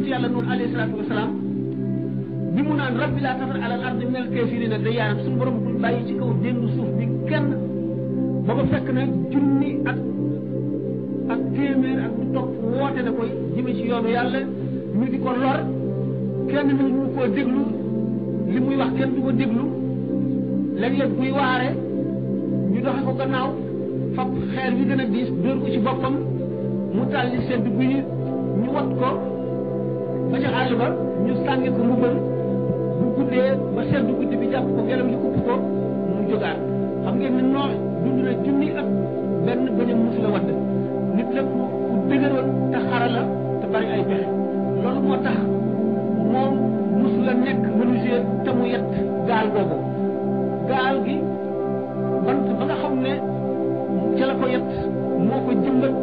yonent yàlla Nuux alayhi salaatu wasalaam bi mu naan rabbi laa tazar alal ardi minal kaafiriina dayyaaran suñu borom bul bàyyi ci kaw déndu suuf bi kenn booba fekk na junni ak téeméer ak lu topp woote na koy jëme ci yoonu yàlla ñu di ko lor kenn ñu ñu koo déglu li muy wax kenn du ko déglu léeg-léeg buy waare ñu doxe ko gannaaw fab xeer wi gën a diis dóor ko ci boppam mu tàlli sedd guy ñu wat ko ba ca àll ba ñu sànni ko mbugal bu guddee ba sedd guddi bi jàpp ko gelam ñu upp ko mu jógaat xam ngeen ne Noox dund na junni ak benn bañam mus la wadd nit la ku dëgëroon te xara la te bari ay pexe loolu moo tax moom mus la nekk menuisier te mu yett gaal boobu gaal gi bant ba nga xam ne ca la ko yett moo ko jëmbat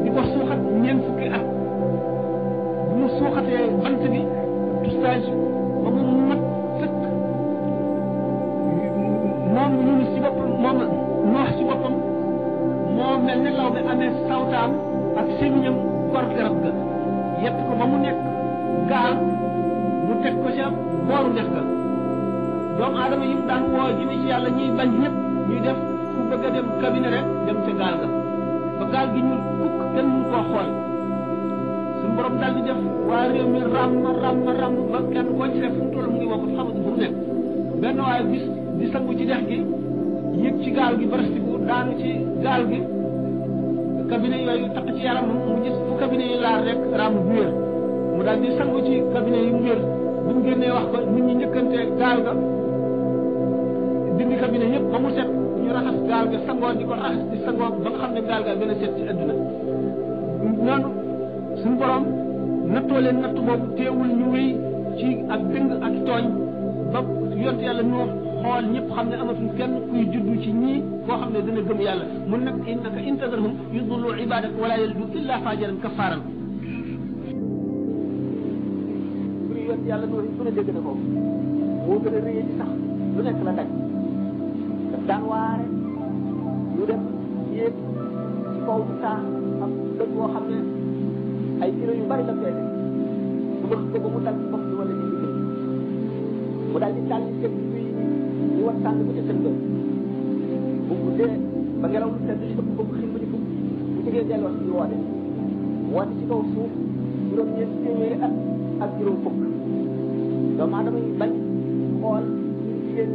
di ko suuxat ñeent fukki at bu mu suuxatee bant bi toustage ba mu mat sëkk moom ñun si boppam moom Noox si boppam moo mel ne law bi amee sawtaam ak sémiñam kor garab ga yett ko ba mu nekk gaal mu teg ko ca booru def ga doomu aadama yi mu daan woo jëme ci yàlla ñuy bañ ñëpp ñuy def ku bëgg a dem cabinet rek dem ca gaal ga ba gaal gi ñuul kukk kenn mënu koo xool suñu borom daal di def waa réew mi ram ba kenn koo ci def fu mu toll mu ngi wax xamatu fu mu nekk benn waaye bis di sangu ci dex gi yëg ci gaal gi barastiku daanu ci gaal gi cabinet yooyu takk ci yaram mu gis fu cabinet yi laal rek ram bu wér mu daal di sangu ci cabinet yi mu wér bu mu génnee wax ko nit ñi njëkkante gaal ga dindi cabinet yëpp ba mu set ñu raxas gaal ga sangoo di ko raxas di sangoo ba nga xam ne gaal ga gën a set ci àdduna noonu suñu borom nattoo leen natt boobu teewul ñu wéy ci ak dëng ak tooñ ba yont yàlla ñu xool ñëpp xam ne amatuñ kenn kuy juddu ci ñii koo xam ne dina gëm yàlla mun nag innaka intazarhum yudullu ibadak wala yalidu illa fajaran kafaran buri yont yàlla noonu su ne dégg na ko moo gën a rëy ci sax lu nekk la daj daf daan waare ñu dem yéeg ci kaw bu taa am dëkk boo xam ne ay kilo yu bari la feete mu bëgg ko ba mu dal ci bopp bi wala ci liggéey mu daal di tàll képp fii ñu war tànn bu ca sën ba bu guddee ba ngelaw lu sedd li ëpp ko bu xim ba di fukk bu jógee delloo ci woote ci kaw suuf juróom-ñeent téeméeri at ak juróom fukk doomu aadama yi bañ xool jigéen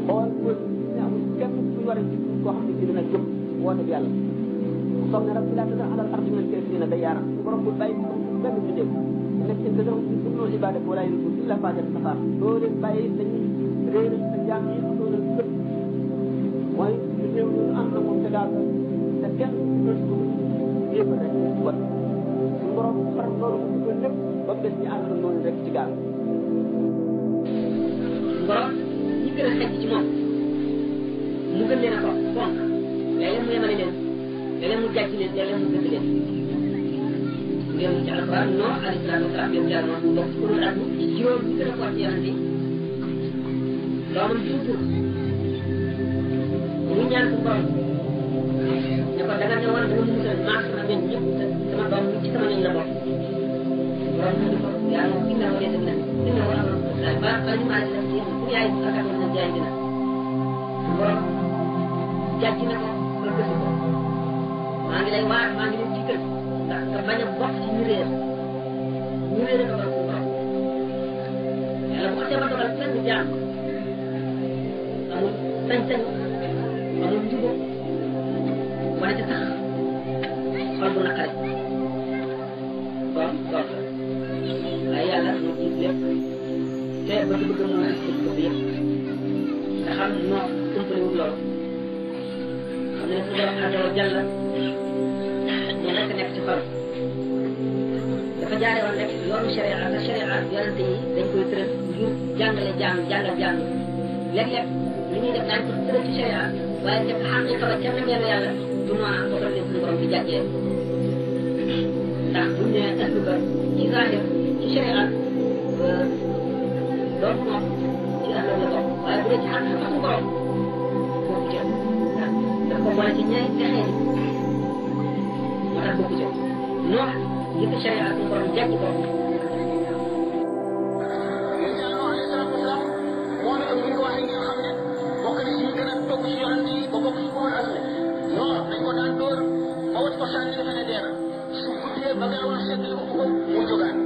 xool góor ne amul kenn kuy war a ji koo xam ne ci dina jóg woote bi yàlla mu soog ne rabbi laa tazar alal ardi minal kaafiriina dayyaaran su borom bul bàyyi benn bindéef nekk in tazarhum yudillu ibaadaka wa laa yalidu illa faajiran kaffaar doo leen bàyyi dañuy réeral sa jaam yi doo leen gëm mooy lu néew ñu am na moom te daal te kenn dootu ko yëpp rek bon suñu borom far loolu mu dugal lépp ba mu des ñu ànd noonu rek ci gaal borom ñi gën a xej ci moom mu gën leen a ko fonk léeg-léeg mu yemale leen léeg-léeg mu jàcc leen léeg-léeg mu gëdd leen ngeen ci alquran non alayhi salaatu wasalaam yow jaar noonu bokk ci ulul azmi ci juróom ñi gën a ko ci yonent yi doomam juutu mu ñaan ko borom ne ko daga ne war dama musal maa sama ñoom ñëpp sama doom ci sama ñoom la bokk borom mu ne ko yàlla inna wa yadna inna wa amru ba ñu maa dina ci bu yaay akam na jaay dina borom jàcc na ko ba gëstu ko maa ngi lay waar maa ngi leen ci kër ndax nga bañ a bokk ci ñu réer ko borom borom yàlla bu xasee ba dogal fenn jaam amul sañ-sañ amul njubo wala ca tax xol bu naqari bon donc waaye yàlla moo jiit lépp te bëgg-bëgg moo bëgg yëpp nga xam noo umpaliwul loolu xam ne su borom azza wa jalla ñu nekk ci xol dafa jaare woon rek yoonu sharia ak sharia yonente yi dañ koy tëral ngir jàngale jàngal léeg-léeg li ñuy def daañ ko tëral ci sharia waaye def xaqiqa ba ca nangeelu yàlla du noona ko ko leen suñu borom di jàggee ndax buñ nee ahlu ba ci zahir ci sharia loolu moom ci ahlu la bokk waaye bu dee ci xaqiqa suñu borom bokku ca daf ko boole ci ñaari texee moo tax bokku ca noox li ko sharia suñu borom jekk ko moo ne bu ñu ko waxee ngeen xam ne bokk na ci ñu gën a topp ci yonent yi ba bokk ci ko woon asme non dañ ko daan dóor ba wut ko sànni defe ne dee na su guddee ba ngelaw la sedd ko ko mu jógaat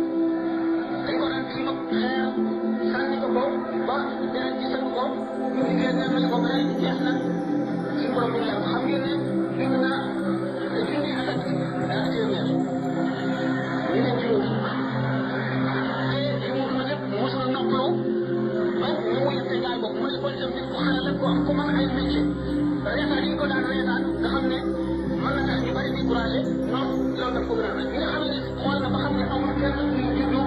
dañ ko daan ci mag xeer sànni ko ba deret ci sëgg ko ñu diggee ne ma ko beneen jeex na suñu borom bi leen xam ngeen ne dund naa junni at ak téeméer ñu ne juróom te li mu dund lépp mosul noppalu ba ñu mu yette gaal boobu mu ne ko itam nit ku xale la ko am ko mën ay métier reetaan yi ko daan reetaan nga xam ne mën na tax ñu bari découragé non loolu daf ko gën a nag ñi nga xam ne xool na ba xam ne amul kenn ku mu juddu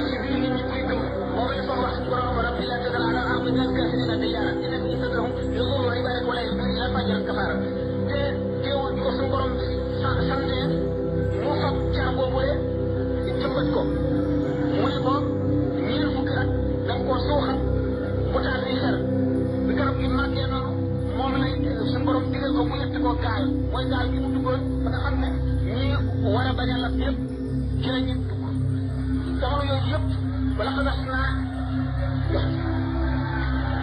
ci biir nit ñi koy gëm moom la fa wax borom rabbi la tadal ala ardi min al-kaafiriina dayyaaran innaka in tad'uhum yudillu ibaadaka wa laa yalidu illaa faajiran kafaara te teewul ko suñu borom sante mu fab car boobule jëmbat ko mu ne ko ñeent fukki at da nga koo suuxal bu taal di xer bi garab gi màggee noonu moom lay suñu borom digal ko mu yetti ko gaal mooy gaal gi mu duggoon ba nga xam ne ñi war a bañ a lab yëpp ci la ñu dugg jamono yooyu yëpp bala ko das naa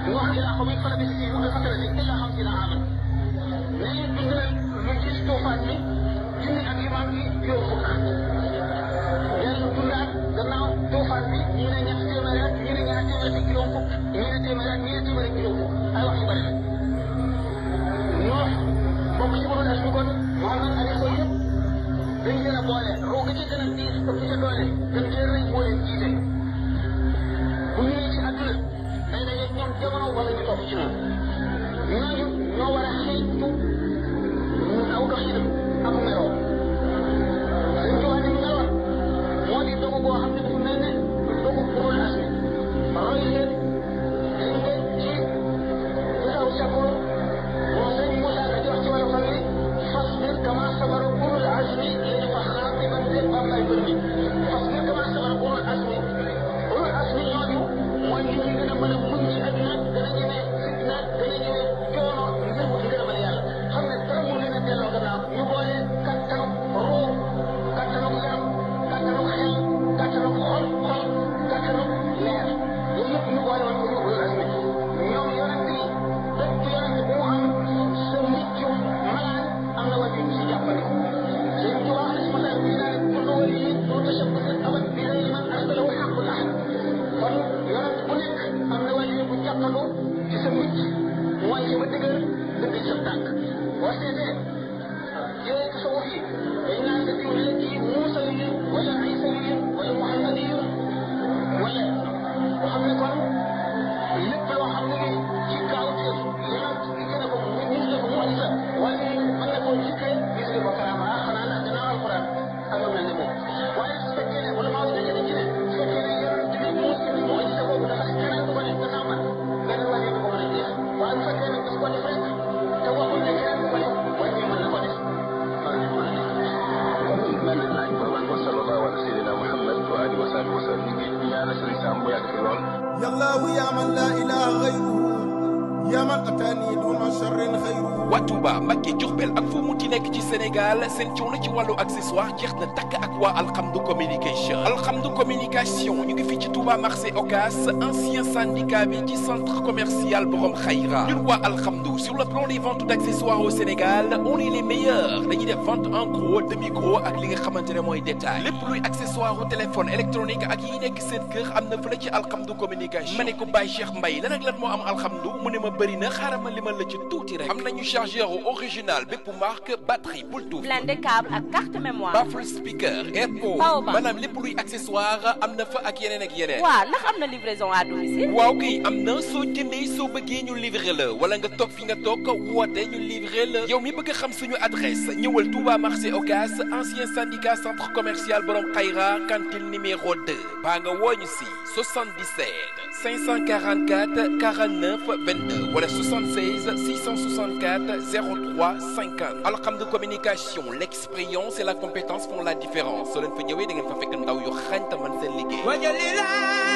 ñu wax ilaa ko muy fala bi si mu fatala si illa xam si na aman ne ñu dund na lu gis tuufaan mi junni ak imaam yi juróom fukk dellu dundaat gannaaw tuufaan bi ñu ne ñetti téeméer at ñu ne ñaar téeméer ak juróom fukk ñu ne téeméer at ñu ne téeméer ak juróom fukk ay wax yu bari la ñoo bokk ci mënu des ñu kon Muhammad ali ko yëpp dañ leen a boole roo ga ca gën a diis ëpp ca doole gën cee rëy moo leen jiite bu ñu nee ci àdduna day daje ñoom jamono wala ñu topp ci noonu ñooñu ñoo war a xeeñtu aw doxinam ak meroo dañ ci wax ne meloon moo di dogu boo xam ne dafa mel ne dogu burul asmi roy leen dañ ko ci gisaw sakoor moo sëñ Moussa la jox ci wàllu xam ne fasbir kama sabara burul asmi yéen fa xaatiban de bam lay bërmi fasbir kama sabara burul asmi ñooñu mooy nit ñi gën a mën a muñ ci àdduna gën a ñemee fitna gën a ñemee coono ngir wut ngërëmal yàlla xam ne dara mu leen a delloo gannaaw ñu boole kattanu ruu kattanu yaram kattanu xel kattanu xol kattanu leer yooyu yëpp ñu boole woon ko ñu ulul azmi ñoom yonent yi bépp yonent bu mu am sa miccu malaan am na wàññi ci jàppale seen tubaab xalis ma daal bi naa kullu waliyin du tashabbusin abad bi ghayri man arsalahu haqqul ahad kon yonent bu nekk am na wàllu bu jàppandu ci sa mucc mooy ci ba dëgër dëgg sa tànk boo seetee yooyu tasawuf yi dañ naan la diw la kii Muusa yi wala Isa yi wala Muhammad yi wala boo xam ne kon lépp loo xam ne ci kaawteef yonent gi gën a ko mu gis la ko mu isa wala mën na koo jikkee gis nga ko karaama xanaa la gannaaw alquran ak lu mel ne moom waaye su fekkee ne wala maa ngi daje ci ne su fekkee ne yonent bi moo gis boobu dafa ne keneen du ko def gannaaw man benn wàññi du ko mën a jeex waaye bu fekkee nag daf ko def rek te waxul ne keneen du ko def wàññi mën na ko def sallallahu ala sayyidina Muhammad wa alihi wa sahbihi wa sallam ñu ñaanal Sëriñ Sam mu yàgg fi lool yallahu ya man la ilaha ghayruhu ya man atani duna sharrin khayruhu waa Touba Mbacké Diourbel ak fu mu ti nekk ci Sénégal seen coono ci wàllu accessoire jeex na takk ak waa Alhamdu communication Alhamdu communication ñu ngi fii ci Touba marché Ocass ancien syndicat bi ci centre commercial Borom Khayra ñun waa Alhamdu sur le plan des ventes d'accessoires au Sénégal on est les meilleurs dañuy def vente en gros demi gros ak li nga xamante ne mooy détail lépp luy accessoire au téléphone électronique ak yi nekk seen kër am na fële ci Alhamdu communication ma ne ko Baye Cheikh Mbaye lan ak lan moo am Alhamdu mu ne ma bëri na xaaral ma limal la ci tuuti rek am nañu chargeur original bépp marque batterie Bluetooth blindé câble ak carte mémoire baffle speaker airpod maanaam lépp luy accessoire am na fa ak yeneen ak yeneen waaw ndax am na livraison à domicile waaw kay am na soo jëndee soo bëggee ñu livrer la wala nga toog fi nga toog woote ñu livrer la yow mi bëgg a xam suñu adresse ñëwal Touba marché Ocass ancien syndicat centre commercial Borom Khayra cantine numéro 2 baa nga wooñu si 77 544 49 22 wala 76 664 03 50 Alhamdu communication l'expérience et la compétence font la différence soo leen fa ñëwee da ngeen fa fekk ndaw yu xarañ te mën seen liggéey